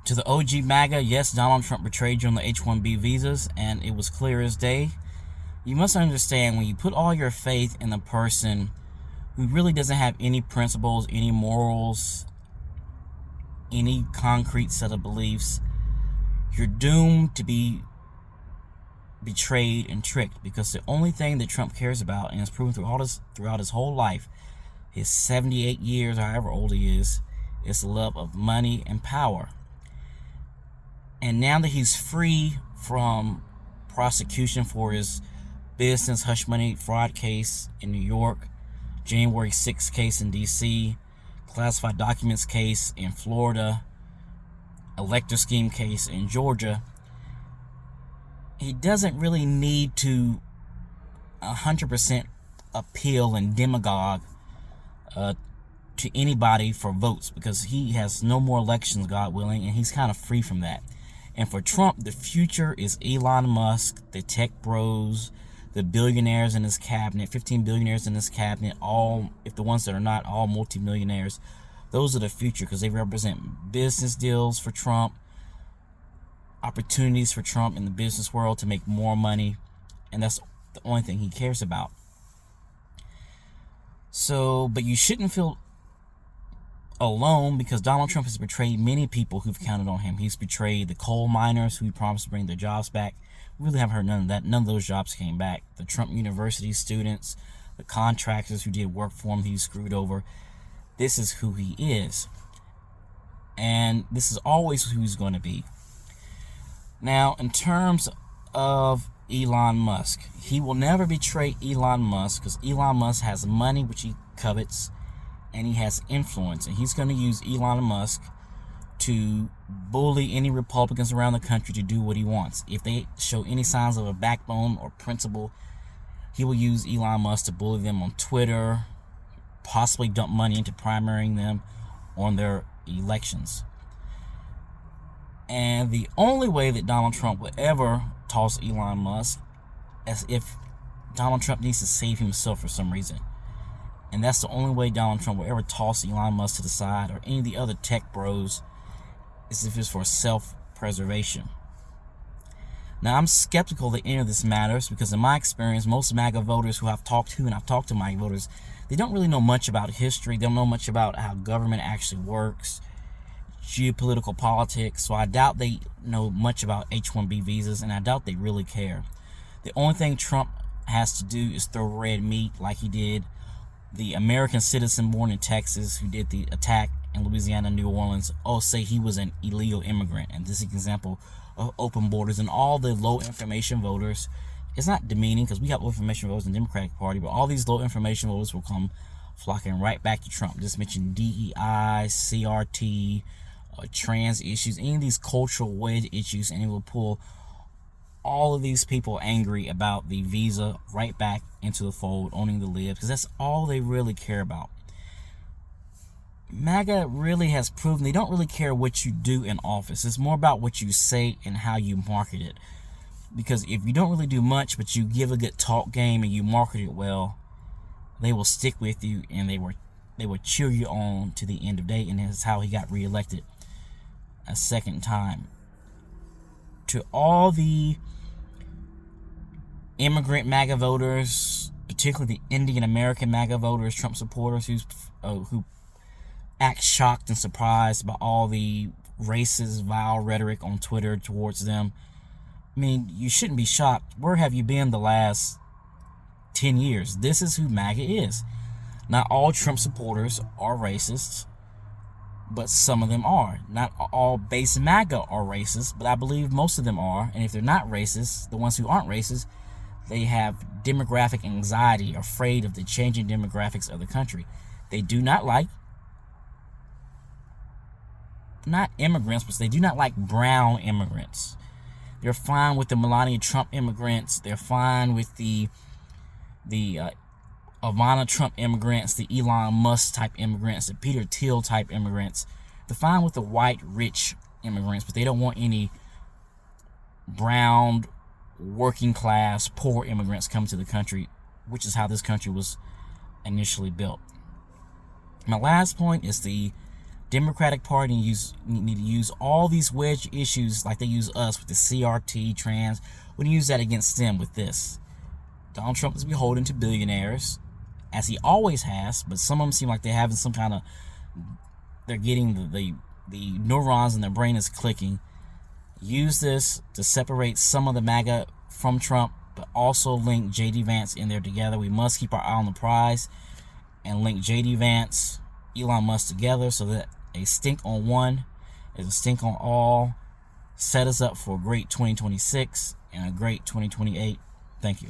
To the OG Maga, yes, Donald Trump betrayed you on the H-1B visas, and it was clear as day. You must understand, when you put all your faith in a person who really doesn't have any principles, any morals, any concrete set of beliefs, you're doomed to be betrayed and tricked, because the only thing that Trump cares about, and has proven throughout his whole life, his 78 years, however old he is the love of money and power. And now that he's free from prosecution for his business hush money fraud case in New York, January 6th case in DC, classified documents case in Florida, elector scheme case in Georgia, he doesn't really need to 100% appeal and demagogue to anybody for votes, because he has no more elections, God willing, and he's kind of free from that. And for Trump, the future is Elon Musk, the tech bros, the billionaires in his cabinet, 15 billionaires in his cabinet, all, if the ones that are not, all multimillionaires. Those are the future, because they represent business deals for Trump, opportunities for Trump in the business world to make more money, and that's the only thing he cares about. So, but you shouldn't feel alone, because Donald Trump has betrayed many people who've counted on him. He's betrayed the coal miners who he promised to bring their jobs back. We really haven't heard none of that. None of those jobs came back. The Trump University students, the contractors who did work for him, he screwed over. This is who he is. And this is always who he's going to be. Now, in terms of Elon Musk, he will never betray Elon Musk, because Elon Musk has money which he covets, and he has influence, and he's going to use Elon Musk to bully any Republicans around the country to do what he wants. If they show any signs of a backbone or principle, he will use Elon Musk to bully them on Twitter, possibly dump money into primarying them on their elections. And the only way that Donald Trump will ever toss Elon Musk is if Donald Trump needs to save himself for some reason. And that's the only way Donald Trump will ever toss Elon Musk to the side, or any of the other tech bros, is if it's for self-preservation. Now, I'm skeptical that any of this matters, because in my experience, most MAGA voters who I've talked to, and I've talked to MAGA voters, they don't really know much about history. They don't know much about how government actually works, geopolitical politics. So I doubt they know much about H-1B visas, and I doubt they really care. The only thing Trump has to do is throw red meat, like he did the American citizen born in Texas who did the attack in Louisiana and New Orleans. Say he was an illegal immigrant. And this is an example of open borders. And all the low information voters, it's not demeaning, because we got low information voters in the Democratic Party, but all these low information voters will come flocking right back to Trump. Just mention DEI, CRT, trans issues, any of these cultural wedge issues, and it will pull all of these people angry about the visa right back into the fold, owning the libs, because that's all they really care about. MAGA really has proven they don't really care what you do in office. It's more about what you say and how you market it. Because if you don't really do much, but you give a good talk game and you market it well, they will stick with you, and they will cheer you on to the end of the day. And that's how he got reelected a second time. To all the immigrant MAGA voters, particularly the Indian American MAGA voters, Trump supporters who act shocked and surprised by all the racist, vile rhetoric on Twitter towards them. I mean, you shouldn't be shocked. Where have you been the last 10 years? This is who MAGA is. Not all Trump supporters are racists, but some of them are. Not all base MAGA are racist, but I believe most of them are. And if they're not racist, the ones who aren't racist, they have demographic anxiety, afraid of the changing demographics of the country. They do not like, not immigrants, but they do not like brown immigrants. They're fine with the Melania Trump immigrants. They're fine with the Ivana Trump immigrants, the Elon Musk type immigrants, the Peter Thiel type immigrants. They're fine with the white, rich immigrants, but they don't want any brown, working class, poor immigrants come to the country, which is how this country was initially built. My last point is the Democratic Party need to use all these wedge issues like they use us with the CRT, trans. We need to use that against them with this. Donald Trump is beholden to billionaires, as he always has, but some of them seem like they're having some kind of, they're getting the neurons in their brain is clicking. Use this to separate some of the MAGA from Trump, but also link J.D. Vance in there together. We must keep our eye on the prize and link J.D. Vance, Elon Musk together so that a stink on one is a stink on all. Set us up for a great 2026 and a great 2028. Thank you.